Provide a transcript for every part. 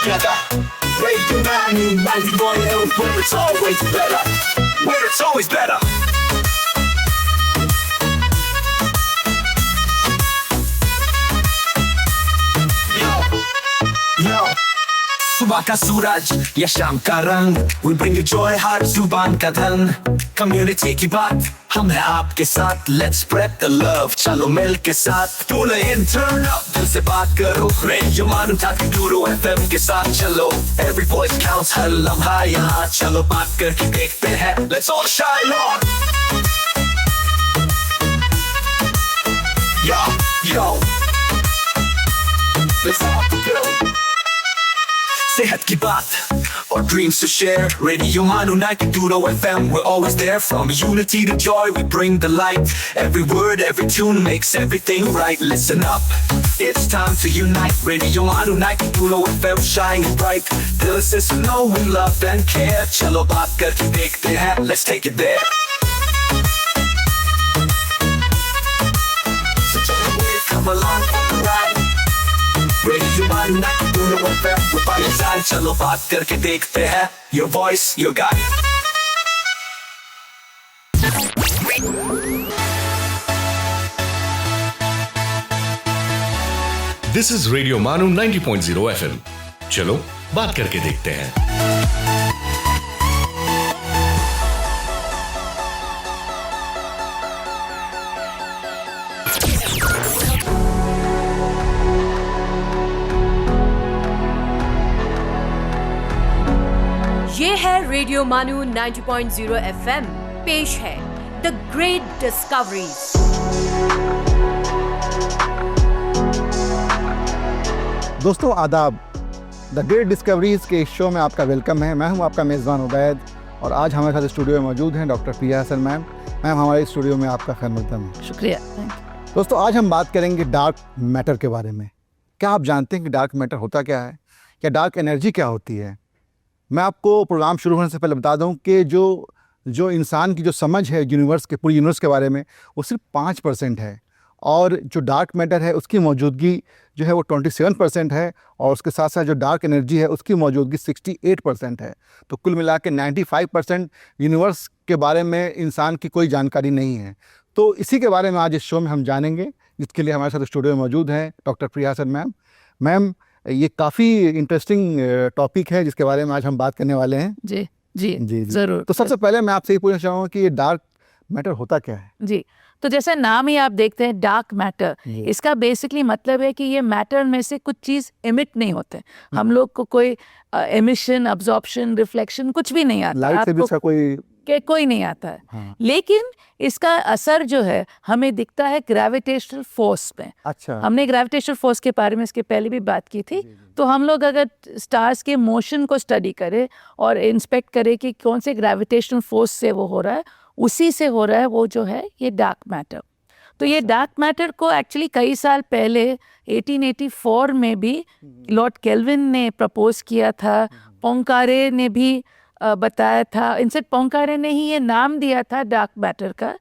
together. Radio 91, where it's always better. Where it's always better. Yo. सुबह का सूरज या शाम का रंग, we bring you joy हर जुबान का धन. Community की बात हम हैं आपके साथ, let's spread the love, चलो मिल के साथ. Tune in, turn up, दिल से बात करो. Radio Manu 92 FM के साथ चलो. Every voice counts, हर लम्हा यहाँ. चलो बात करके देखते हैं, let's all shine on. Yo, let's all go. सेहत की बात और dreams to share. Radio Manu 92 FM, we're always there. From unity to joy, we bring the light. Every word, every tune makes everything right. Listen up, it's time to unite. Radio Manu 92 FM, shining bright. Dill se suno, we love and care. Chalo baat karke dekhte hain, let's take it there. So come along for the ride. Radio Manu 92 FM, we're by your side. चलो बात करके देखते हैं. Your voice, your guide. This is Radio Manu 90.0 FM. चलो बात करके देखते हैं. ये है रेडियो मानू 90.0 FM. पेश है द ग्रेट डिस्कवरीज. दोस्तों आदाब. द ग्रेट डिस्कवरीज के इस शो में आपका वेलकम है. मैं हूं आपका मेज़बान उबैद और आज हमारे साथ स्टूडियो में मौजूद हैं डॉक्टर प्रिया हसन मैम. मैम हमारे स्टूडियो में आपका खैर मकदम है. शुक्रिया. दोस्तों आज हम बात करेंगे डार्क मैटर के बारे में. क्या आप जानते हैं कि डार्क मैटर होता क्या है, या डार्क एनर्जी क्या होती है? मैं आपको प्रोग्राम शुरू होने से पहले बता दूं कि जो इंसान की जो समझ है यूनिवर्स के, पूरी यूनिवर्स के बारे में, वो सिर्फ 5% है. और जो डार्क मैटर है उसकी मौजूदगी जो है वो 27% है. और उसके साथ साथ जो डार्क एनर्जी है उसकी मौजूदगी 68% है. तो कुल मिला के 95% यूनिवर्स के बारे में इंसान की कोई जानकारी नहीं है. तो इसी के बारे में आज इस शो में हम जानेंगे, जिसके लिए हमारे साथ स्टूडियो में मौजूद हैं डॉक्टर प्रिया हसन मैम. मैम ये काफ़ी इंटरेस्टिंग टॉपिक है जिसके बारे में आज हम बात करने वाले हैं. जी जी जी ज़रूर. तो सबसे पहले मैं आपसे ये पूछना चाहूँगा कि ये डार्क मैटर होता क्या है? जी, तो जैसे नाम ही आप देखते हैं डार्क मैटर, इसका बेसिकली मतलब है कि ये मैटर में से कुछ चीज़ एमिट नहीं होते. हम लोग को कोई एमिशन, अब्जॉर्प्शन, रिफ्लेक्शन कुछ भी नहीं आता. लाइट से भी इसका कोई नहीं आता है. हाँ. लेकिन इसका असर जो है हमें दिखता है ग्रेविटेशनल फोर्स में. अच्छा. हमने ग्रेविटेशनल फोर्स के बारे में इसके पहले भी बात की थी. तो हम लोग अगर स्टार्स के मोशन को स्टडी करें और इंस्पेक्ट करें कि कौन से ग्रेविटेशनल फोर्स से वो हो रहा है, उसी से हो रहा है वो जो है ये डार्क मैटर. तो ये डार्क मैटर को एक्चुअली कई साल पहले 1884 में भी लॉर्ड केल्विन ने प्रपोज किया था. पोंकारे ने भी बताया था. इनसे पोंकारे ने ही ये नाम दिया था डार्क मैटर का.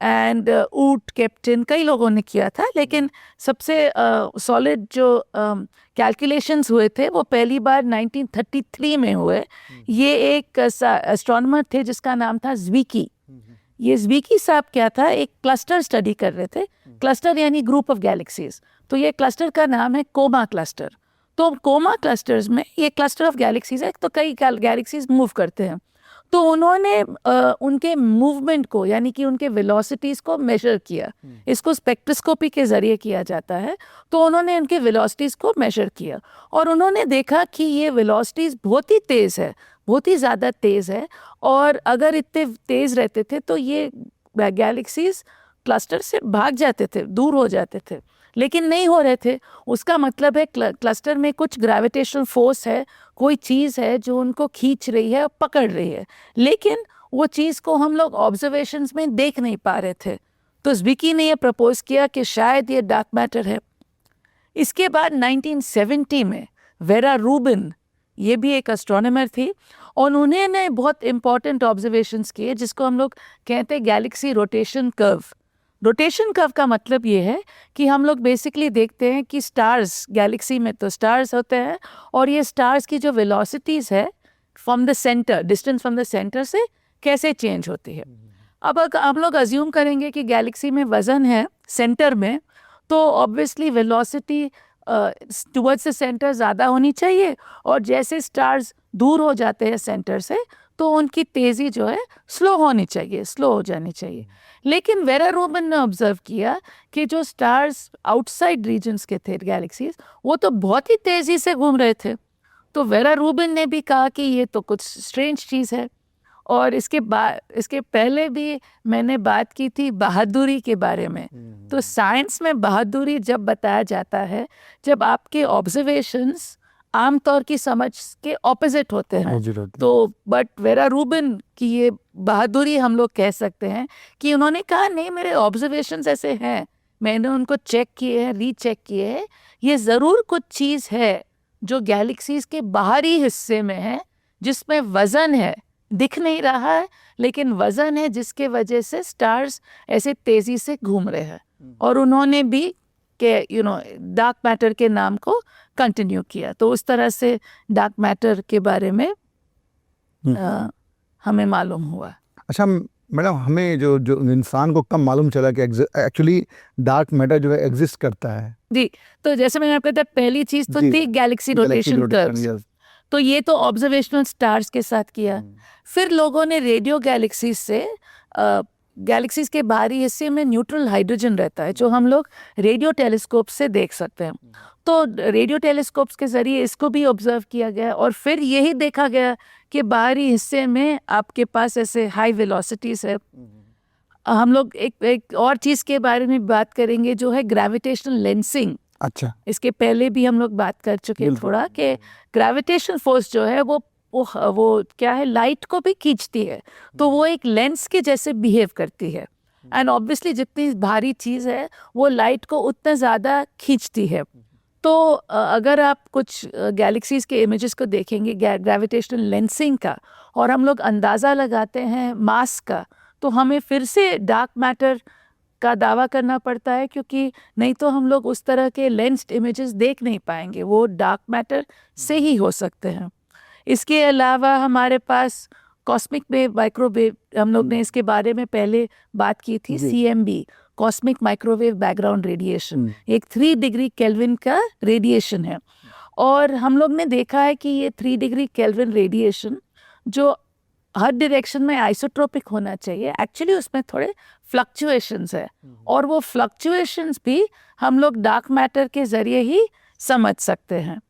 एंड ऊट कैप्टन कई लोगों ने किया था. लेकिन सबसे सॉलिड जो कैलकुलेशंस हुए थे वो पहली बार 1933 में हुए. ये एक एस्ट्रोनॉमर थे जिसका नाम था ज़्विकी. ये ज़्विकी साहब क्या था, एक क्लस्टर स्टडी कर रहे थे. क्लस्टर यानी ग्रुप ऑफ गैलेक्सीज. तो ये क्लस्टर का नाम है कोमा क्लस्टर. तो कोमा क्लस्टर्स में ये क्लस्टर ऑफ गैलेक्सीज है, तो कई गैलेक्सीज मूव करते हैं. तो उन्होंने उनके मूवमेंट को यानी कि उनके वेलोसिटीज़ को मेजर किया. इसको स्पेक्ट्रोस्कोपी के ज़रिए किया जाता है. तो उन्होंने उनके वेलोसिटीज़ को मेजर किया और उन्होंने देखा कि ये वेलोसिटीज़ बहुत ही तेज़ है, बहुत ही ज़्यादा तेज़ है. और अगर इतने तेज़ रहते थे तो ये गैलेक्सीज क्लस्टर से भाग जाते थे, दूर हो जाते थे. लेकिन नहीं हो रहे थे. उसका मतलब है क्लस्टर में कुछ ग्रेविटेशनल फोर्स है, कोई चीज़ है जो उनको खींच रही है, पकड़ रही है. लेकिन वो चीज़ को हम लोग ऑब्जर्वेशंस में देख नहीं पा रहे थे. तो ज़्विकी ने ये प्रपोज किया कि शायद ये डार्क मैटर है. इसके बाद 1970 में वेरा रूबिन, ये भी एक एस्ट्रोनॉमर थी, और उन्होंने बहुत इंपॉर्टेंट ऑब्जर्वेशंस किए जिसको हम लोग कहते हैं Galaxy rotation curve. Rotation curve का मतलब ये है कि हम लोग बेसिकली देखते हैं कि स्टार्स, गैलेक्सी में तो स्टार्स होते हैं और ये स्टार्स की जो वेलोसिटीज़ है from the centre, distance from the centre से कैसे चेंज होती है। अब अगर हम लोग अज्यूम करेंगे कि गैलेक्सी में वज़न है सेंटर में, तो obviously velocity towards the centre ज़्यादा होनी चाहिए, और जैसे स्टार्स दूर हो जाते हैं सेंटर से तो उनकी तेज़ी जो है स्लो होनी चाहिए, स्लो हो जानी चाहिए। लेकिन वेरा रूबिन ने ऑब्जर्व किया कि जो स्टार्स आउटसाइड रीजन्स के थे गैलेक्सीज, वो तो बहुत ही तेज़ी से घूम रहे थे। तो वेरा रूबिन ने भी कहा कि ये तो कुछ स्ट्रेंज चीज़ है। और इसके पहले भी मैंने बात की थी बहादुरी के बारे में। तो साइंस में बहादुरी जब बताया जाता है जब आपके ऑब्जर्वेशंस आमतौर की समझ के ऑपोजिट होते हैं। तो बट वेरा रूबिन की ये बहादुरी हम लोग कह सकते हैं कि उन्होंने कहा नहीं, मेरे ऑब्जर्वेशंस ऐसे हैं, मैंने उनको चेक किए हैं, रीचेक किए हैं, ये ज़रूर कुछ चीज़ है जो गैलेक्सीज के बाहरी हिस्से में है, जिसमें वज़न है, दिख नहीं रहा है लेकिन वज़न है, जिसके वजह से स्टार्स ऐसे तेज़ी से घूम रहे हैं। और उन्होंने भी के डार्क मैटर के नाम को कंटिन्यू किया। तो उस तरह से डार्क मैटर के बारे में हमें मालूम हुआ। अच्छा मैडम, हमें जो जो इंसान को कब मालूम चला कि एक्चुअली डार्क मैटर जो है एग्जिस्ट करता है? जी, तो जैसे मैंने आपको बताया, पहली चीज़ तो थी गैलेक्सी रोटेशन कर्व्स। तो ये तो ऑब्जर्वेशनल स्टार्स के साथ किया। फिर लोगों ने रेडियो गैलेक्सीज से, गैलेक्सीज के बाहरी हिस्से में न्यूट्रल हाइड्रोजन रहता है जो हम लोग रेडियो टेलीस्कोप से देख सकते हैं। तो रेडियो टेलीस्कोप्स के ज़रिए इसको भी ऑब्जर्व किया गया और फिर यही देखा गया कि बाहरी हिस्से में आपके पास ऐसे हाई वेलोसिटीज़ है। हम लोग एक और चीज़ के बारे में बात करेंगे जो है ग्रेविटेशनल लेंसिंग। अच्छा, इसके पहले भी हम लोग बात कर चुके हैं थोड़ा कि ग्रेविटेशनल फोर्स जो है वो क्या है, लाइट को भी खींचती है। तो वो एक लेंस के जैसे बिहेव करती है। एंड ऑब्वियसली जितनी भारी चीज़ है वो लाइट को उतना ज़्यादा खींचती है। तो अगर आप कुछ गैलेक्सीज के इमेजेस को देखेंगे ग्रेविटेशनल लेंसिंग का, और हम लोग अंदाज़ा लगाते हैं मास का, तो हमें फिर से डार्क मैटर का दावा करना पड़ता है, क्योंकि नहीं तो हम लोग उस तरह के लेंस्ड इमेजेस देख नहीं पाएंगे, वो डार्क मैटर से ही हो सकते हैं। इसके अलावा हमारे पास कॉस्मिक वेव, माइक्रोवेव, हम लोग ने इसके बारे में पहले बात की थी, CMB, cosmic microwave background radiation, एक 3 डिग्री केल्विन का रेडिएशन है। और हम लोग ने देखा है कि ये 3 डिग्री केल्विन रेडिएशन जो हर डायरेक्शन में आइसोट्रोपिक होना चाहिए, एक्चुअली उसमें थोड़े फ्लक्चुएशंस है, और वो फ्लक्चुएशंस भी हम लोग डार्क मैटर के ज़रिए ही समझ सकते हैं।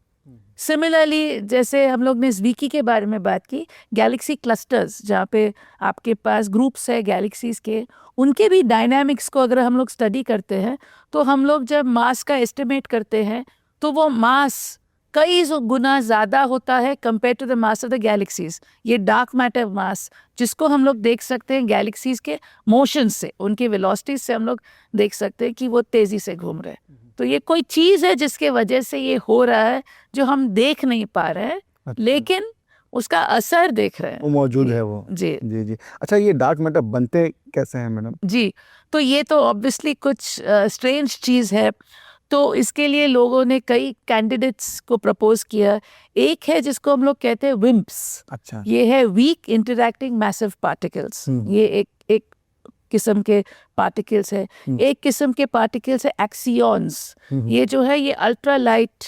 सिमिलरली जैसे हम लोग ने ज़्विकी के बारे में बात की, गैलेक्सी क्लस्टर्स जहाँ पे आपके पास ग्रुप्स है गैलेक्सीज़ के, उनके भी डायनामिक्स को अगर हम लोग स्टडी करते हैं तो हम लोग जब मास का एस्टिमेट करते हैं तो वो मास कई गुना ज़्यादा होता है compare to the mass of the galaxies. ये डार्क मैटर मास जिसको हम लोग देख सकते हैं गैलेक्सीज़ के मोशन से, उनकी वेलोसिटी से हम लोग देख सकते हैं कि वो तेज़ी से घूम रहे हैं। तो ये कोई चीज़ है जिसके वजह से ये हो रहा है जो हम देख नहीं पा रहे हैं, लेकिन उसका असर देख रहे हैं, वो मौजूद है वो। जी जी जी। अच्छा, ये डार्क मैटर बनते कैसे हैं मैडम? जी, तो ये तो ऑब्वियसली कुछ स्ट्रेंज चीज़ है। तो इसके लिए लोगों ने कई कैंडिडेट्स को प्रपोज किया। एक है जिसको हम लोग कहते हैं विम्प्स। अच्छा, ये है वीक इंटरैक्टिंग मैसिव पार्टिकल्स। ये एक किस्म के पार्टिकल्स है। एक किस्म के पार्टिकल्स है एक्सियॉन्स। ये जो है ये अल्ट्रा लाइट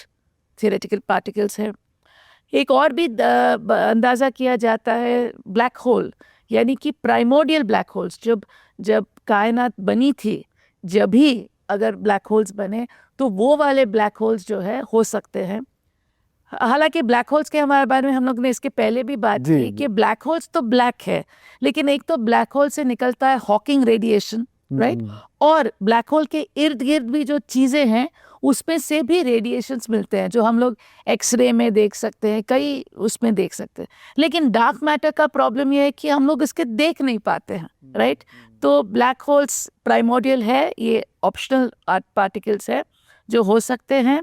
थियोरेटिकल पार्टिकल्स है। एक और भी अंदाज़ा किया जाता है ब्लैक होल, यानी कि प्राइमोर्डियल ब्लैक होल्स। जब कायनात बनी थी, जब भी अगर ब्लैक होल्स बने तो वो वाले ब्लैक होल्स जो है हो सकते हैं। हालांकि ब्लैक होल्स के हमारे बारे में हम लोग ने इसके पहले भी बात की कि ब्लैक होल्स तो ब्लैक है, लेकिन एक तो ब्लैक होल से निकलता है हॉकिंग रेडिएशन, राइट, और ब्लैक होल के इर्द गिर्द भी जो चीज़ें हैं उसमें से भी रेडिएशंस मिलते हैं जो हम लोग एक्सरे में देख सकते हैं, कई उसमें देख सकते हैं। लेकिन डार्क मैटर का प्रॉब्लम यह है कि हम लोग इसके देख नहीं पाते हैं, राइट। तो ब्लैक होल्स प्राइमोर्डियल है, ये ऑप्शनल पार्टिकल्स है जो हो सकते हैं।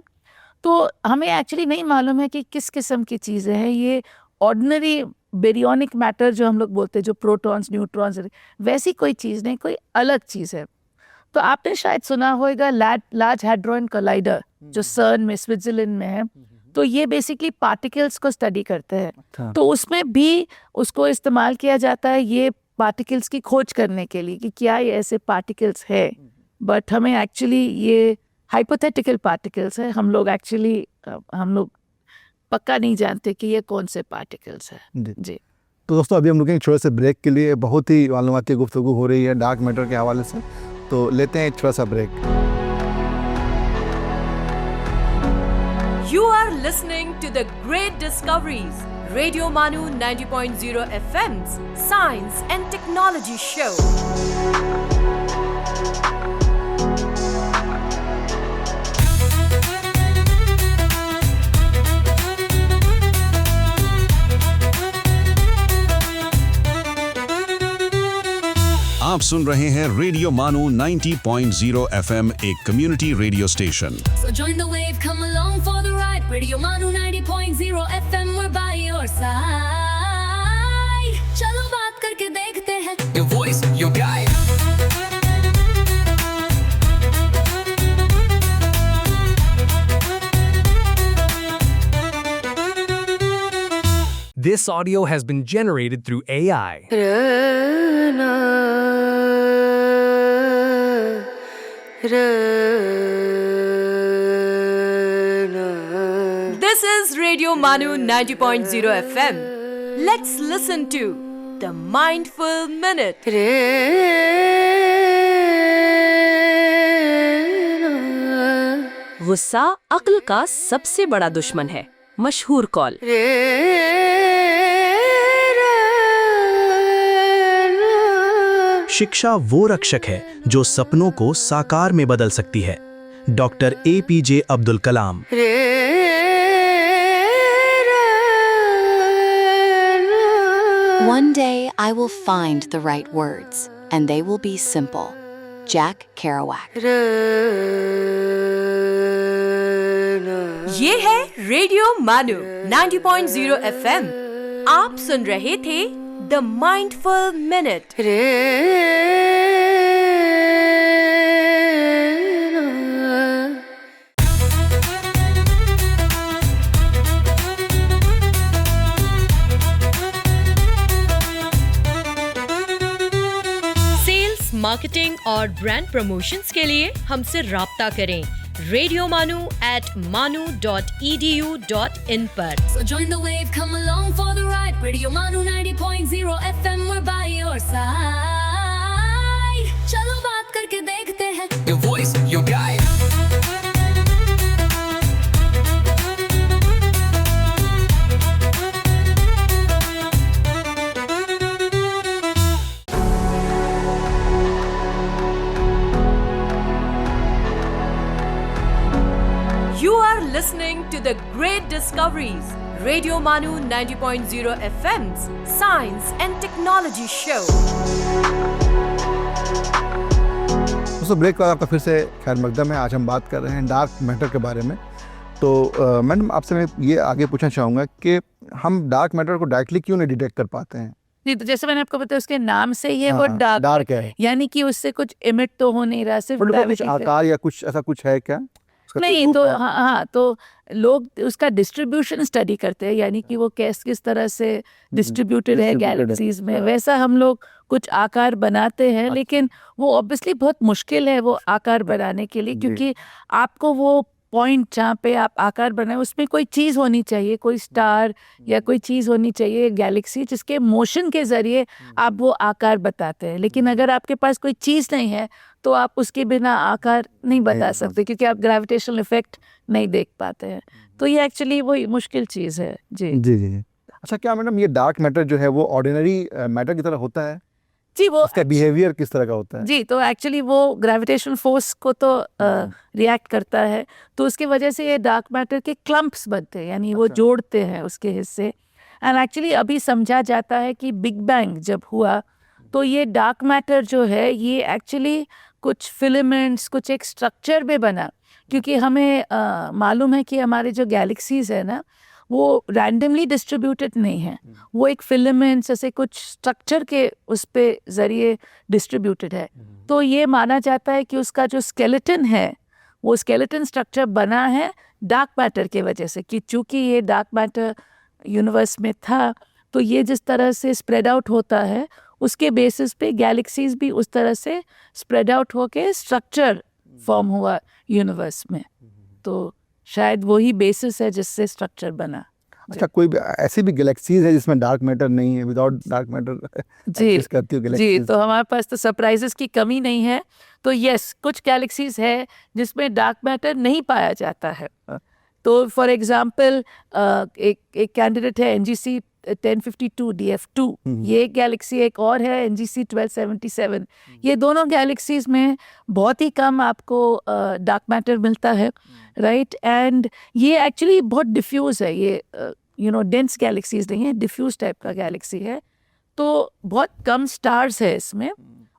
तो हमें एक्चुअली नहीं मालूम है कि किस किस्म की चीज़ें हैं ये। ऑर्डिनरी बेरियोनिक मैटर जो हम लोग बोलते हैं, जो प्रोटॉन्स न्यूट्रॉन्स, वैसी कोई चीज़ नहीं, कोई अलग चीज़ है। तो आपने शायद सुना होगा लार्ज हैड्रॉन कोलाइडर जो सर्न में स्विट्जरलैंड में है, तो ये बेसिकली पार्टिकल्स को स्टडी करते हैं। अच्छा। तो उसमें भी उसको इस्तेमाल किया जाता है ये पार्टिकल्स की खोज करने के लिए कि क्या ये ऐसे पार्टिकल्स है, बट हमें एक्चुअली ये हाइपोथेटिकल पार्टिकल्स है। हम लोग पक्का नहीं जानते कि ये कौन से पार्टिकल्स है। जी तो दोस्तों अभी हम रुकेंगे छोटे से ब्रेक के लिए। बहुत ही मालूमाती गुफ्तगू हो रही है डार्क मैटर के हवाले से, तो लेते हैं एक छोटा सा break. You are listening to the Great Discoveries, Radio Manu 90.0 FM's Science and Technology Show. आप सुन रहे हैं रेडियो मानू 90.0 FM, एक community radio station. So join the wave, come along for the ride. Radio Manu 90.0 FM, we're by your side. चलो बात करके देखते हैं. Your voice, your guide. This audio has been generated through AI. This is Radio Manu 90.0 FM. Let's listen to the Mindful Minute. गुस्सा अक्ल का सबसे बड़ा दुश्मन है। मशहूर कॉल। शिक्षा वो रक्षक है जो सपनों को साकार में बदल सकती है। Doctor APJ Abdul Kalam. One day I will find the right words, and they will be simple. Jack Kerouac. ये है रेडियो मानू 90.0 FM। आप सुन रहे थे the mindful minute. Sales, marketing और ब्रांड प्रमोशंस के लिए हमसे राब्ता करें radiomanu@manu.edu.in पर। So join the wave, come along for the ride. Radio Manu 90.0 FM, we're by your side. चलो बात करके देखते हैं. Your voice, your guide. You are listening to the Great Discoveries, Radio Manu 90.0 FM's Science and Technology Show. दोस्तों break के बाद आपका फिर से खैर मकदम है। आज हम बात कर रहे हैं डार्क मैटर के बारे में। तो मैडम आपसे मैं ये आगे पूछना चाहूँगा कि हम डार्क मैटर को डायरेक्टली क्यों नहीं डिटेक्ट कर पाते हैं? नहीं, तो जैसे मैंने आपको बताया उसके नाम से ही वो डार्क है, यानी कि उससे कुछ इमिट तो हो नहीं रहा, सिर्फ कुछ आकार या कुछ ऐसा कुछ है क्या? नहीं, तो हाँ, तो लोग उसका डिस्ट्रीब्यूशन स्टडी करते हैं, यानी कि वो किस तरह से डिस्ट्रीब्यूटेड है गैलेक्सीज में, वैसा हम लोग कुछ आकार बनाते हैं। लेकिन वो ऑब्वियसली बहुत मुश्किल है वो आकार बनाने के लिए, क्योंकि आपको वो पॉइंट जहाँ पे आप आकार बनाए उसमें कोई चीज़ होनी चाहिए, कोई स्टार या कोई चीज़ होनी चाहिए, गैलेक्सी, जिसके मोशन के ज़रिए आप वो आकार बताते हैं। लेकिन अगर आपके पास कोई चीज़ नहीं है तो आप उसके बिना आकार नहीं बता सकते, क्योंकि आप ग्रेविटेशनल इफेक्ट नहीं देख पाते हैं। तो ये एक्चुअली वही मुश्किल चीज़ है। जी जी जी। अच्छा, क्या मैडम ये डार्क मैटर जो है वो ऑर्डिनरी मैटर की तरह होता है? जी, वो उसका बिहेवियर किस तरह का होता है? जी, तो एक्चुअली वो ग्रेविटेशन फोर्स को तो रिएक्ट करता है, तो उसकी वजह से ये डार्क मैटर के क्लम्प्स बनते हैं, यानी वो जोड़ते हैं उसके हिस्से। एंड एक्चुअली अभी समझा जाता है कि बिग बैंग जब हुआ तो ये डार्क मैटर जो है ये एक्चुअली कुछ फिलामेंट्स, कुछ एक स्ट्रक्चर में बना, क्योंकि हमें मालूम है कि हमारे जो गैलेक्सीज है ना, वो रैंडमली डिस्ट्रीब्यूटेड नहीं है, वो एक फिलामेंट्स ऐसे कुछ स्ट्रक्चर के उस पे ज़रिए डिस्ट्रीब्यूटेड है। तो ये माना जाता है कि उसका जो स्केलेटन है वो स्केलेटन स्ट्रक्चर बना है डार्क मैटर के वजह से, कि चूँकि ये डार्क मैटर यूनिवर्स में था तो ये जिस तरह से स्प्रेड आउट होता है उसके बेसिस पे गैलेक्सीज भी उस तरह से स्प्रेड आउट होके स्ट्रक्चर फॉर्म हुआ यूनिवर्स में। तो शायद वही बेसिस है जिससे स्ट्रक्चर बना। अच्छा, कोई ऐसी भी गैलेक्सीज है जिसमें डार्क मैटर नहीं है, विदाउट डार्क मैटर जी करती हो जी, गैलेक्सीज? तो हमारे पास तो सरप्राइजेस की कमी नहीं है। तो यस, कुछ गैलेक्सीज है जिसमें डार्क मैटर नहीं पाया जाता है। तो फॉर एग्जांपल एक कैंडिडेट है NGC 1052 DF2, ये एक गैलेक्सी, एक और है NGC 1277। ये दोनों गैलेक्सीज में बहुत ही कम आपको डार्क मैटर मिलता है, राइट। एंड ये एक्चुअली बहुत डिफ्यूज है, ये डेंस गैलेक्सीज नहीं है, डिफ्यूज टाइप का गैलेक्सी है। तो बहुत कम स्टार्स है इसमें,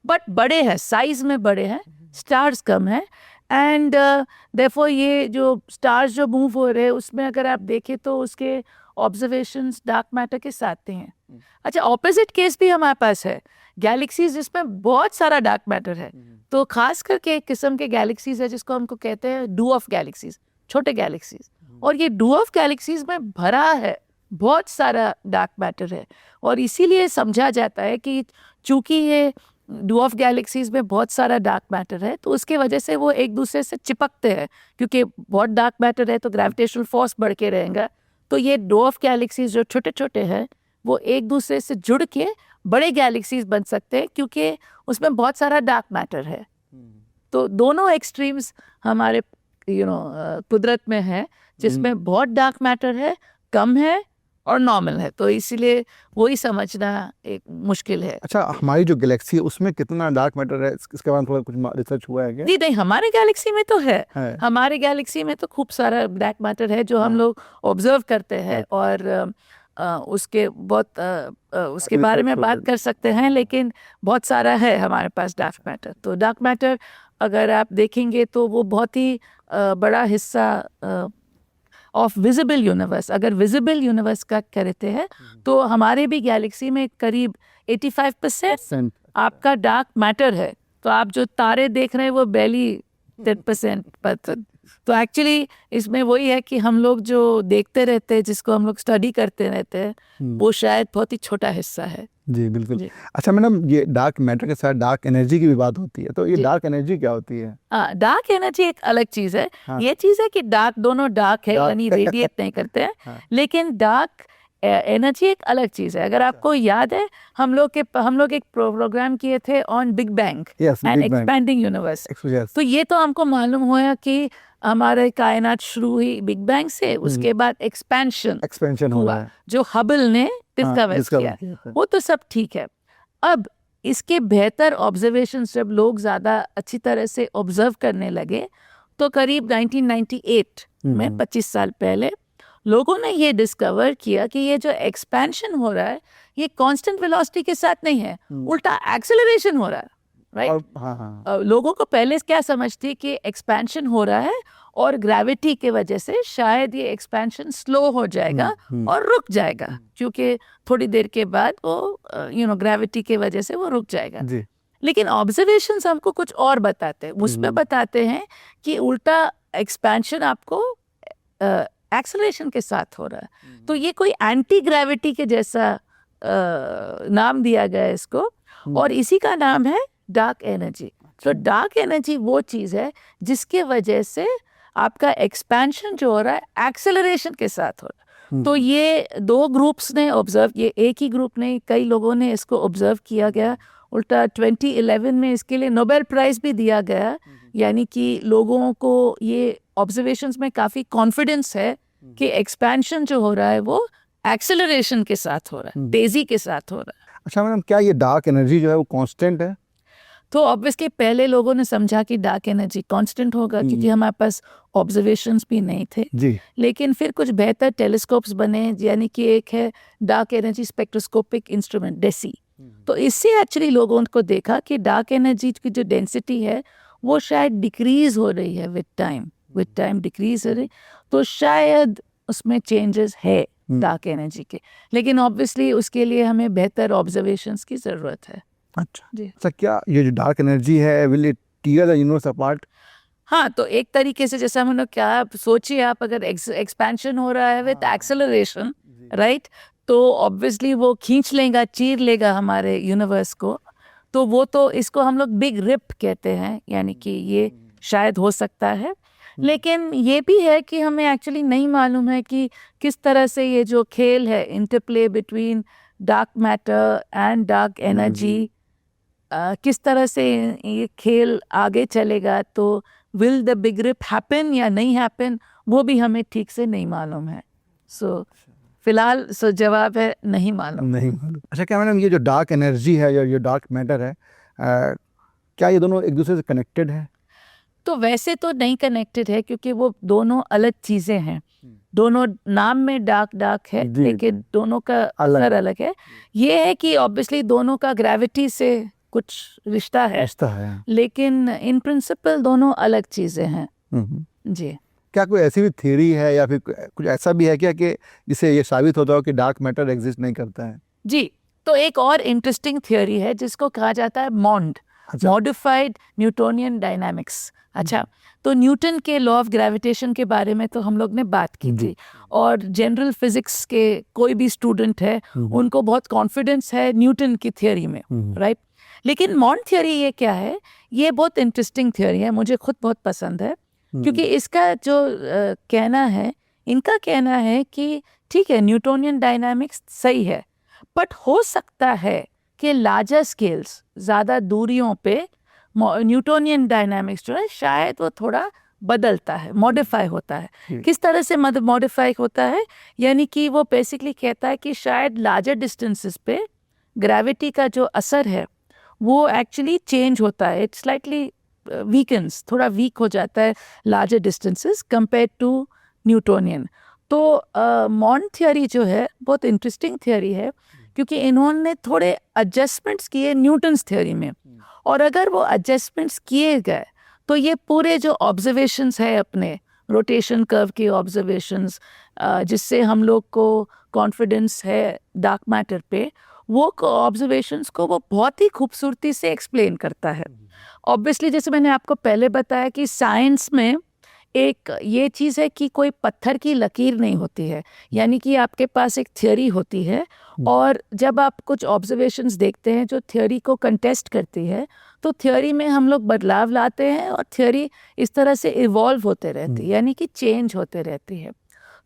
बट बड़े हैं, साइज में बड़े हैं, स्टार्स कम है। एंड देयरफॉर ये जो स्टार्स जो मूव हो रहे हैं उसमें अगर आप देखें तो उसके ऑब्जर्वेशंस डार्क मैटर के साथ हैं। अच्छा, ऑपोजिट केस भी हमारे पास है, गैलेक्सीज जिसमें बहुत सारा डार्क मैटर है। तो खास करके एक किस्म के गैलेक्सीज है जिसको हमको कहते हैं डूऑफ गैलेक्सीज, छोटे गैलेक्सीज। और ये डूऑफ गैलेक्सीज में भरा है, बहुत सारा डार्क मैटर है। और इसीलिए समझा जाता है कि चूंकि ये डूऑफ गैलेक्सीज में बहुत सारा डार्क मैटर है तो उसके वजह से वो एक दूसरे से चिपकते हैं, क्योंकि बहुत डार्क मैटर है तो ग्रेविटेशनल फोर्स बढ़ के रहेगा। तो ये डॉर्फ गैलेक्सीज जो छोटे छोटे हैं वो एक दूसरे से जुड़ के बड़े गैलेक्सीज बन सकते हैं, क्योंकि उसमें बहुत सारा डार्क मैटर है। तो दोनों एक्सट्रीम्स हमारे कुदरत में है, जिसमें बहुत डार्क मैटर है, कम है और नॉर्मल है। तो इसीलिए वही समझना एक मुश्किल है। अच्छा, हमारी जो गैलेक्सी है उसमें कितना डार्क मैटर है, इसके बारे में थोड़ा कुछ रिसर्च हुआ है क्या? नहीं, हमारे गैलेक्सी में तो है। हमारे गैलेक्सी में तो खूब सारा डार्क मैटर है जो हम लोग ऑब्जर्व करते हैं, और उसके बहुत उसके बारे में बात कर सकते हैं, लेकिन बहुत सारा है हमारे पास डार्क मैटर। तो डार्क मैटर अगर आप देखेंगे तो वो बहुत ही बड़ा हिस्सा ऑफ विजिबल यूनिवर्स, अगर विजिबल यूनिवर्स का कहते हैं तो हमारे भी गैलेक्सी में करीब 85% आपका डार्क मैटर है। तो आप जो तारे देख रहे हैं वो बैली 10%। तो एक्चुअली इसमें वही है कि हम लोग जो देखते रहते हैं, जिसको हम लोग स्टडी करते रहते हैं, वो शायद बहुत ही छोटा हिस्सा है। जी बिल्कुल जी। अच्छा मैडम, ये डार्क मैटर के साथ डार्क एनर्जी की भी बात होती है, तो ये डार्क एनर्जी क्या होती है? डार्क एनर्जी एक अलग चीज है। ये चीज है कि डार्क, दोनों डार्क है, यानी रेडिएट नहीं करते हैं, लेकिन डार्क एनर्जी एक अलग चीज है। अगर आपको याद है, हम लोग एक प्रोग्राम किए थे on big bang and expanding universe. तो ये तो हमको मालूम हुआ कि हमारे कायनात शुरू हुई बिग बैंग से, उसके बाद एक्सपेंशन हुआ जो हबल ने डिस्कवर किया। वो तो सब ठीक है। अब इसके बेहतर ऑब्जर्वेशंस जब लोग ज़्यादा अच्छी तरह से ऑब्जर्व करने लगे तो करीब 1998 में 25 साल पहले लोगों ने ये डिस्कवर किया कि ये जो एक्सपेंशन हो रहा है ये कांस्टेंट वेलोसिटी के साथ नहीं है, उल्टा एक्सेलरेशन हो रहा है, राइट। लोगों को पहले क्या समझ थी कि एक्सपेंशन हो रहा है और ग्रेविटी के वजह से शायद ये एक्सपेंशन स्लो हो जाएगा और रुक जाएगा, क्योंकि थोड़ी देर के बाद वो ग्रेविटी के वजह से वो रुक जाएगा। लेकिन ऑब्जर्वेशंस हमको कुछ और बताते हैं। उसमें बताते हैं कि उल्टा एक्सपेंशन आपको एक्सेलरेशन के साथ हो रहा है। तो ये कोई एंटी ग्रेविटी के जैसा नाम दिया गया है इसको, और इसी का नाम है डार्क एनर्जी। तो डार्क एनर्जी वो चीज़ है जिसके वजह से आपका एक्सपेंशन जो हो रहा है एक्सेलरेशन के साथ हो रहा है। तो ये दो ग्रुप्स ने ऑब्जर्व, ये एक ही ग्रुप ने, कई लोगों ने इसको ऑब्जर्व किया गया। उल्टा 2011 में इसके लिए नोबेल प्राइज़ भी दिया गया, यानी कि लोगों को ये ऑब्जर्वेशंस में काफ़ी कॉन्फिडेंस है कि एक्सपेंशन जो हो रहा है वो एक्सेलरेशन के साथ हो रहा है, तेज़ी के साथ हो रहा है। अच्छा मैडम, क्या ये डार्क एनर्जी जो है वो कांस्टेंट है? तो ऑब्वियसली पहले लोगों ने समझा कि डार्क एनर्जी कांस्टेंट होगा, क्योंकि हमारे पास ऑब्जर्वेशंस भी नहीं थे जी। लेकिन फिर कुछ बेहतर टेलीस्कोप्स बने, यानी कि एक है dark energy spectroscopic instrument DESI. तो इससे एक्चुअली लोगों को देखा कि डार्क एनर्जी की जो डेंसिटी है वो शायद डिक्रीज हो रही है विद टाइम डिक्रीज हो रही। तो शायद उसमें चेंजेस है डार्क एनर्जी के, लेकिन ऑब्वियसली उसके लिए हमें बेहतर ऑब्जर्वेशंस की ज़रूरत है। अच्छा जी। अच्छा, क्या ये जो डार्क एनर्जी है will it tier the universe apart? हाँ, तो एक तरीके से जैसे हम लोग क्या सोचिए, आप अगर एक्सपेंशन हो रहा है विद एक्सेलरेशन, राइट, तो ऑब्वियसली वो खींच लेगा, चीर लेगा हमारे यूनिवर्स को, तो वो तो इसको हम लोग बिग रिप कहते हैं, यानी कि ये शायद हो सकता है। लेकिन ये भी है कि हमें एक्चुअली नहीं मालूम है कि किस तरह से ये जो खेल है, interplay between dark matter and dark energy, किस तरह से ये खेल आगे चलेगा, तो will the big rip happen या नहीं हैपन, वो भी हमें ठीक से नहीं मालूम है। सो फिलहाल जवाब है नहीं मालूम। नहीं मालूम। अच्छा, क्या मैडम ये जो डार्क एनर्जी है या ये डार्क मैटर है, क्या ये दोनों एक दूसरे से कनेक्टेड है? तो वैसे तो नहीं कनेक्टेड है, क्योंकि वो दोनों अलग चीज़ें हैं। दोनों नाम में डार्क है, लेकिन दोनों का असर अलग है। ये है कि ऑब्वियसली दोनों का ग्रेविटी से कुछ रिश्ता है, लेकिन इन प्रिंसिपल दोनों अलग चीज़ें हैं। जी। क्या कोई ऐसी भी थ्योरी है या फिर कुछ ऐसा भी है क्या कि जिससे ये साबित होता हो कि डार्क मैटर एग्जिस्ट नहीं करता है? जी, तो एक और इंटरेस्टिंग थ्योरी है जिसको कहा जाता है मॉन्ड, मॉडिफाइड न्यूटोनियन डायनामिक्स। अच्छा, तो न्यूटन के लॉ ऑफ ग्रेविटेशन के बारे में तो हम लोग ने बात की थी, और जनरल फिजिक्स के कोई भी स्टूडेंट है उनको बहुत कॉन्फिडेंस है न्यूटन की थ्योरी में, राइट। लेकिन मॉन्ड थ्योरी ये क्या है, ये बहुत इंटरेस्टिंग थ्योरी है, मुझे खुद बहुत पसंद है, क्योंकि इसका जो कहना है, इनका कहना है कि ठीक है न्यूटोनियन डायनामिक्स सही है, बट हो सकता है कि लार्जर स्केल्स, ज़्यादा दूरियों पे न्यूटोनियन डायनामिक्स जो है शायद वो थोड़ा बदलता है, मॉडिफाई होता है। किस तरह से मॉडिफाई होता है, यानी कि वो बेसिकली कहता है कि शायद लार्जर डिस्टेंसेस पे ग्रेविटी का जो असर है वो एक्चुअली चेंज होता है, इट्स स्लाइटली वीकन्स, थोड़ा वीक हो जाता है larger distances compare to Newtonian. तो मॉन्ड थ्योरी जो है बहुत इंटरेस्टिंग थ्योरी है, क्योंकि इन्होंने थोड़े एडजस्टमेंट्स किए न्यूटन्स थ्योरी में, और अगर वो एडजस्टमेंट्स किए गए तो ये पूरे जो ऑब्जर्वेशंस है अपने रोटेशन कर्व के ऑब्जर्वेशंस, जिससे हम लोग को कॉन्फिडेंस है डार्क मैटर पे, वो ऑब्जर्वेशंस को वो बहुत ही खूबसूरती से एक्सप्लेन करता है। ऑब्वियसली जैसे मैंने आपको पहले बताया कि साइंस में एक ये चीज़ है कि कोई पत्थर की लकीर नहीं होती है, यानी कि आपके पास एक थ्योरी होती है, और जब आप कुछ ऑब्जर्वेशंस देखते हैं जो थ्योरी को कंटेस्ट करती है, तो थ्योरी में हम लोग बदलाव लाते हैं, और थ्योरी इस तरह से इवॉल्व होते रहती है, यानी कि चेंज होते रहती है।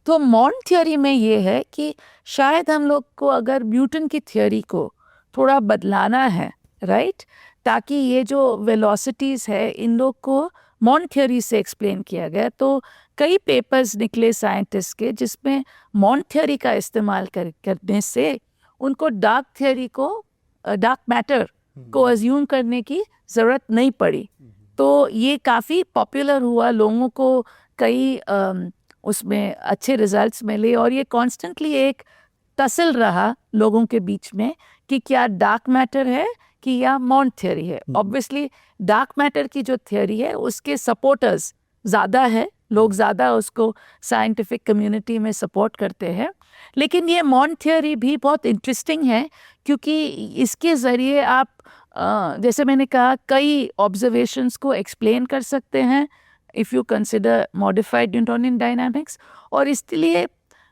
तो मॉन्ड थ्योरी में ये है कि शायद हम लोग को अगर न्यूटन की थ्योरी को थोड़ा बदलाना है, राइट, ताकि ये जो वेलोसिटीज़ है इन लोग को मॉन्ड थ्योरी से एक्सप्लेन किया गया। तो कई पेपर्स निकले साइंटिस्ट के जिसमें मॉन्ड थ्योरी का इस्तेमाल करने से उनको डार्क थ्योरी को, डार्क मैटर को अज्यूम करने की ज़रूरत नहीं पड़ी। तो ये काफ़ी पॉपुलर हुआ, लोगों को कई उसमें अच्छे रिजल्ट्स मिले, और ये कॉन्स्टेंटली एक तसल रहा लोगों के बीच में कि क्या डार्क मैटर है कि या मॉन्ड थ्योरी है। ऑब्वियसली डार्क मैटर की जो थ्योरी है उसके सपोर्टर्स ज़्यादा है, लोग ज़्यादा उसको साइंटिफिक कम्युनिटी में सपोर्ट करते हैं, लेकिन ये मॉन्ड थ्योरी भी बहुत इंटरेस्टिंग है, क्योंकि इसके ज़रिए आप जैसे मैंने कहा कई ऑब्जर्वेशंस को एक्सप्लेन कर सकते हैं if you consider modified Newtonian dynamics. और इसलिए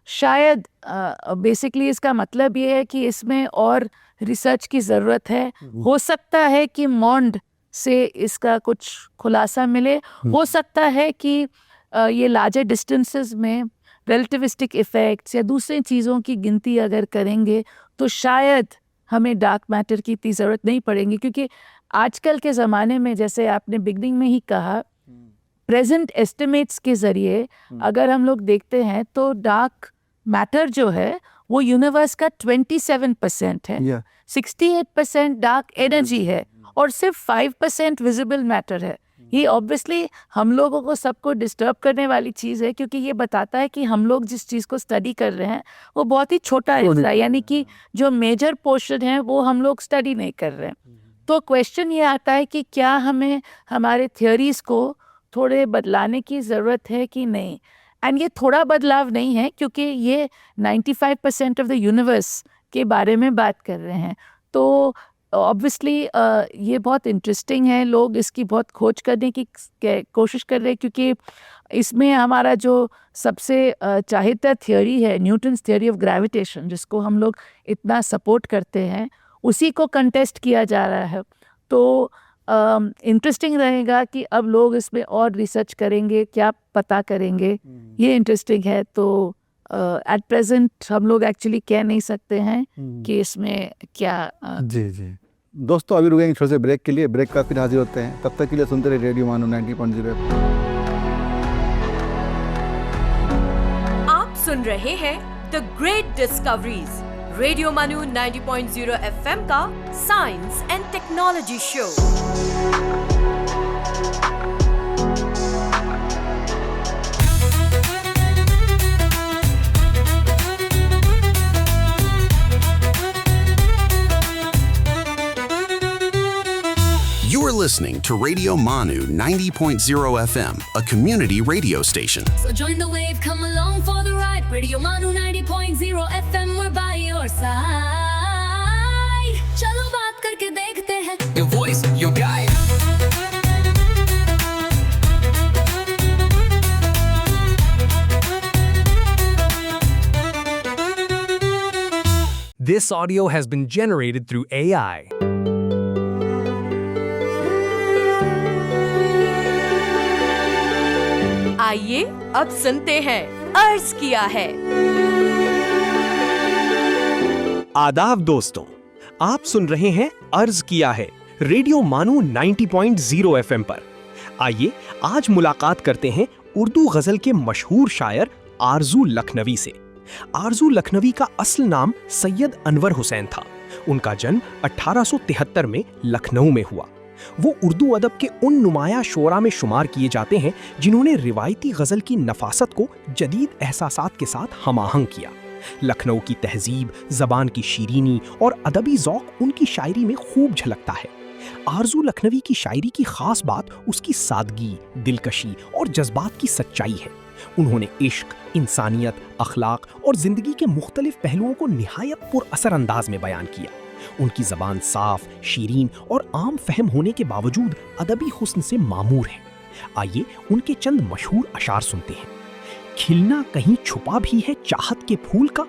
शायद बेसिकली इसका मतलब ये है कि इसमें और रिसर्च की ज़रूरत है। हो सकता है कि मॉन्ड से इसका कुछ खुलासा मिले, हो सकता है कि ये लार्जर डिस्टेंसेस में रिलेटिविस्टिक इफ़ेक्ट्स या दूसरी चीज़ों की गिनती अगर करेंगे तो शायद हमें डार्क मैटर की इतनी ज़रूरत नहीं पड़ेगी, क्योंकि आजकल के ज़माने में जैसे आपने बिगनिंग में ही कहा, प्रेजेंट एस्टिमेट्स के ज़रिए अगर हम लोग देखते हैं तो डार्क मैटर जो है वो यूनिवर्स का 27% है, 68% डार्क एनर्जी है, और सिर्फ 5% विजिबल मैटर है। ये ऑब्वियसली हम लोगों को सबको डिस्टर्ब करने वाली चीज़ है, क्योंकि ये बताता है कि हम लोग जिस चीज़ को स्टडी कर रहे हैं वो बहुत ही छोटा हिस्सा, यानी कि जो मेजर पोर्शन है वो हम लोग स्टडी नहीं कर रहे हैं। तो क्वेश्चन ये आता है कि क्या हमें हमारे थ्योरीज़ को थोड़े बदलाने की ज़रूरत है कि नहीं। एंड ये थोड़ा बदलाव नहीं है, क्योंकि ये 95% ऑफ द यूनिवर्स के बारे में बात कर रहे हैं। तो ऑब्वियसली ये बहुत इंटरेस्टिंग है, लोग इसकी बहुत खोज करने की कोशिश कर रहे हैं, क्योंकि इसमें हमारा जो सबसे चाहता थियोरी है, न्यूटन्स थियोरी ऑफ ग्रेविटेशन, जिसको हम लोग इतना सपोर्ट करते हैं, उसी को कंटेस्ट किया जा रहा है। तो इंटरेस्टिंग रहेगा कि अब लोग इसमें और रिसर्च करेंगे, क्या पता करेंगे, ये इंटरेस्टिंग है। तो एट प्रेजेंट हम लोग एक्चुअली कह नहीं सकते हैं कि इसमें क्या जी जी दोस्तों, अभी रुकेंगे छोटे से ब्रेक के लिए। ब्रेक का फिर हाजिर होते हैं, तब तक के लिए सुनते रहिए रेडियो मानो 90.0। आप सुन रहे हैं द ग्रेट डिस्कवरीज, रेडियो मानो 90.0 FM का science and technology show. You are listening to Radio Manu 90.0 FM, a community radio station. So join the wave, come along for the ride. Radio Manu 90.0 FM, we're by your side. चलो बात करके देखते हैं. Your voice, your guide. This audio has been generated through AI. आइए अब सुनते हैं अर्ज किया है। आदाब दोस्तों, आप सुन रहे हैं अर्ज किया है रेडियो मानू 90.0 FM पर। आइए आज मुलाकात करते हैं उर्दू गजल के मशहूर शायर आरजू लखनवी से। आरजू लखनवी का असल नाम सैयद अनवर हुसैन था। उनका जन्म 1873 में लखनऊ में हुआ। वो उर्दू अदब के उन नुमाया शोरा में शुमार किए जाते हैं जिन्होंने रिवायती गजल की नफासत को जदीद एहसासात के साथ हमाहंग किया। लखनऊ की तहजीब, जबान की शीरीनी और अदबी ज़ौक़ उनकी शायरी में खूब झलकता है। आरजू लखनवी की शायरी की खास बात उसकी सादगी, दिलकशी और जज्बात की सच्चाई है। उन्होंने इश्क, इंसानियत, अखलाक और ज़िंदगी के मुख्तलिफ पहलुओं को निहायत पुरअसर अंदाज में बयान किया। उनकी ज़बान साफ, शीरीन और आम फहम होने के बावजूद अदबी हुस्न से मामूर है। आइए उनके चंद मशहूर अशार सुनते हैं। खिलना कहीं छुपा भी है चाहत के फूल का,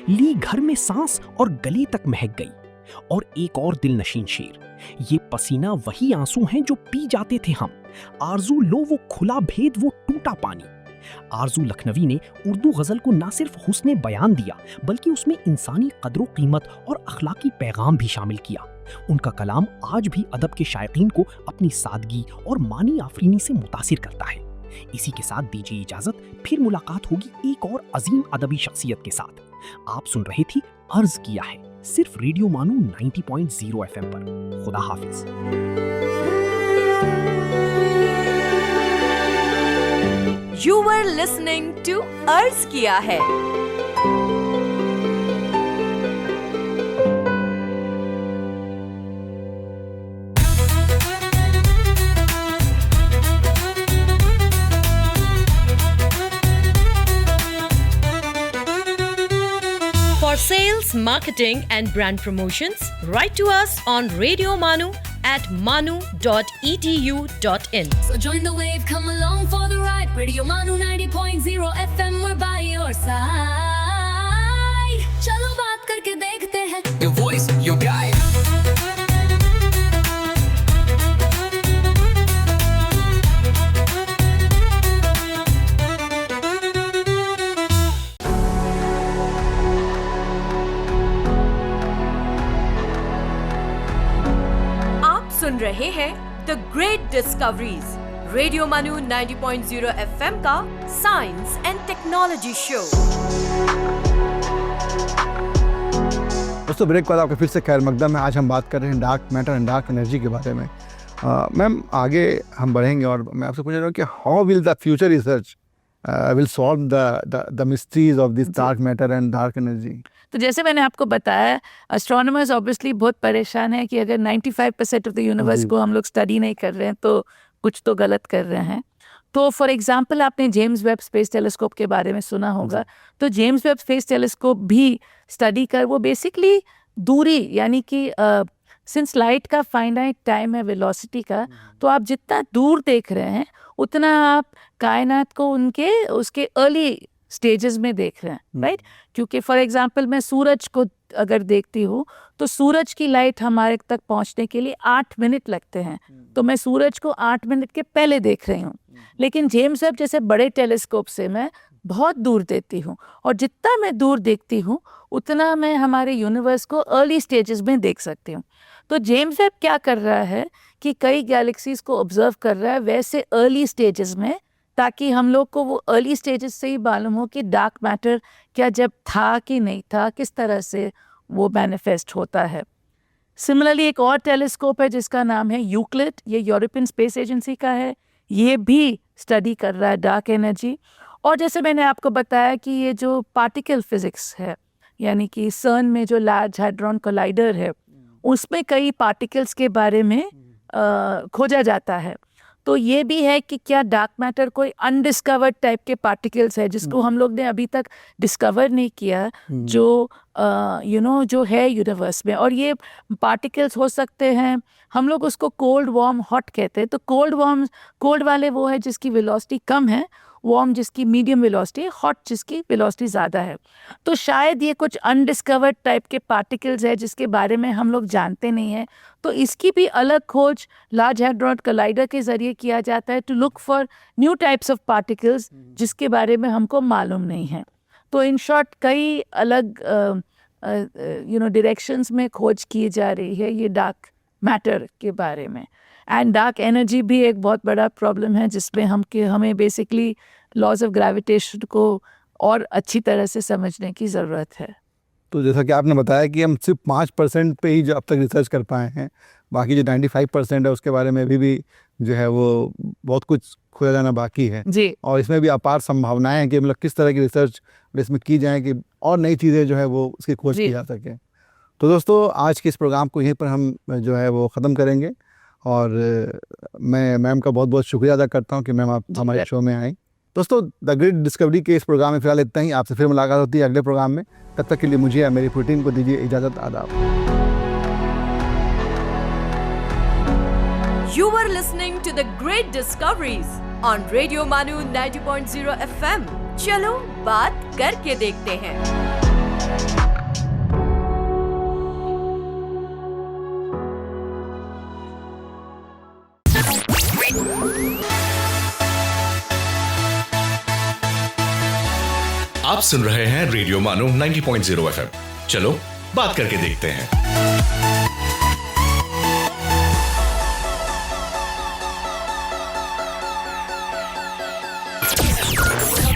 ली घर में सांस और गली तक महक गई। और एक और दिल नशीन शेर, ये पसीना वही आंसू हैं जो पी जाते थे हम, आरजू लो वो खुला भेद वो टूटा पानी। आरजू लखनवी ने उर्दू गज़ल को ना सिर्फ हुस्ने बयान दिया, बल्कि उसमें इंसानी कदर कीमत और अखलाकी पैगाम भी शामिल किया। उनका कलाम आज भी अदब के शायकीन को अपनी सादगी और मानी आफरीनी से मुतासिर करता है। इसी के साथ दीजिए इजाजत, फिर मुलाकात होगी एक और अजीम अदबी शख्सियत के साथ। आप सुन रहे थी अर्ज किया है सिर्फ रेडियो मानू 90.0 FM पर। खुदा हाफिज। You were listening to अर्ज किया है। For sales, marketing and brand promotions, write to us on Radio Manu at manu.edu.in. So join the wave, come along for the ride. Radio Manu 90.0 FM, we're by your side. चलो बात करके देखते हैं. Your voice, your guide. सुन रहे हैं the great discoveries, radio मानू 90.0 FM का science and technology show. दोस्तों, ब्रेक के बाद आपका फिर से खैर मकदम है। आज हम बात कर रहे हैं dark matter and dark energy के बारे में। मैम, आगे हम बढ़ेंगे और मैं आपसे पूछ रहा हूँ कि how will the future research will solve the mysteries of this dark matter and dark energy. तो जैसे मैंने आपको बताया, एस्ट्रोनॉमर्स ऑब्वियसली बहुत परेशान है कि अगर 95% ऑफ द यूनिवर्स को हम लोग स्टडी नहीं कर रहे हैं तो कुछ तो गलत कर रहे हैं। तो फॉर एग्जांपल आपने जेम्स वेब स्पेस टेलीस्कोप के बारे में सुना होगा, तो जेम्स वेब स्पेस टेलीस्कोप भी स्टडी कर, वो बेसिकली दूरी, यानी कि सिंस लाइट का फाइनाइट टाइम है वेलोसिटी का, तो आप जितना दूर देख रहे हैं उतना आप कायनात को उसके अर्ली स्टेजेस में देख रहे हैं, राइट? क्योंकि फॉर एग्जांपल मैं सूरज को अगर देखती हूँ तो सूरज की लाइट हमारे तक पहुँचने के लिए 8 मिनट लगते हैं, तो मैं सूरज को 8 मिनट के पहले देख रही हूँ। लेकिन जेम्स वेब जैसे बड़े टेलीस्कोप से मैं बहुत दूर देखती हूँ, और जितना मैं दूर देखती हूँ उतना मैं हमारे यूनिवर्स को अर्ली स्टेजेस में देख सकती हूँ। तो जेम्स वेब क्या कर रहा है कि कई गैलेक्सीज को ऑब्जर्व कर रहा है वैसे अर्ली स्टेजेस में, ताकि हम लोग को वो अर्ली स्टेजेस से ही मालूम हो कि डार्क मैटर क्या जब था कि नहीं था, किस तरह से वो मैनिफेस्ट होता है। सिमिलरली एक और टेलीस्कोप है जिसका नाम है यूक्लिड, ये यूरोपियन स्पेस एजेंसी का है, ये भी स्टडी कर रहा है डार्क एनर्जी। और जैसे मैंने आपको बताया कि ये जो पार्टिकल फिजिक्स है, यानी कि सर्न में जो लार्ज हाइड्रॉन कोलाइडर है, उसमें कई पार्टिकल्स के बारे में खोजा जाता है। तो ये भी है कि क्या डार्क मैटर कोई अनडिस्कवर्ड टाइप के पार्टिकल्स है जिसको हम लोग ने अभी तक डिस्कवर नहीं किया, जो जो है यूनिवर्स में। और ये पार्टिकल्स हो सकते हैं, हम लोग उसको कोल्ड वार्म हॉट कहते हैं। तो कोल्ड वाले वो है जिसकी वेलोसिटी कम है, वार्म जिसकी मीडियम वेलोसिटी, हॉट जिसकी वेलोसिटी ज़्यादा है। तो शायद ये कुछ अनडिस्कवर्ड टाइप के पार्टिकल्स है जिसके बारे में हम लोग जानते नहीं हैं। तो इसकी भी अलग खोज लार्ज हैड्रॉन कोलाइडर के ज़रिए किया जाता है, to look for new types of particles जिसके बारे में हमको मालूम नहीं है। तो इन शॉर्ट कई अलग डायरेक्शंस में खोज की जा रही है ये डार्क मैटर के बारे में। एंड डार्क एनर्जी भी एक बहुत बड़ा प्रॉब्लम है जिसमें हमें बेसिकली लॉज ऑफ ग्रेविटेशन को और अच्छी तरह से समझने की ज़रूरत है। तो जैसा कि आपने बताया कि हम सिर्फ 5% पे ही जो अब तक रिसर्च कर पाए हैं, बाकी जो 95% है उसके बारे में भी जो है वो बहुत कुछ खोजा जाना बाकी है जी। और इसमें भी अपार संभावनाएं हैं कि मतलब किस तरह की रिसर्च इसमें की जाए कि और नई चीज़ें जो है वो उसकी खोज की जा सके। तो दोस्तों आज के इस प्रोग्राम को यहीं पर हम जो है वो ख़त्म करेंगे, और मैं मैम का बहुत बहुत शुक्रिया अदा करता हूँ कि मैम आप हमारे शो में आए। दोस्तों द ग्रेट डिस्कवरी के इस प्रोग्राम में फिलहाल इतना ही। आपसे फिर मुलाकात होती है अगले प्रोग्राम में। तब तक के लिए मुझे या मेरी पूरी टीम को दीजिए इजाज़त। आदाब। You were listening to the Great Discoveries on Radio Manu 90.0 FM. चलो बात करके देखते हैं। आप सुन रहे हैं रेडियो मानो 90.0 FM। चलो बात करके देखते हैं।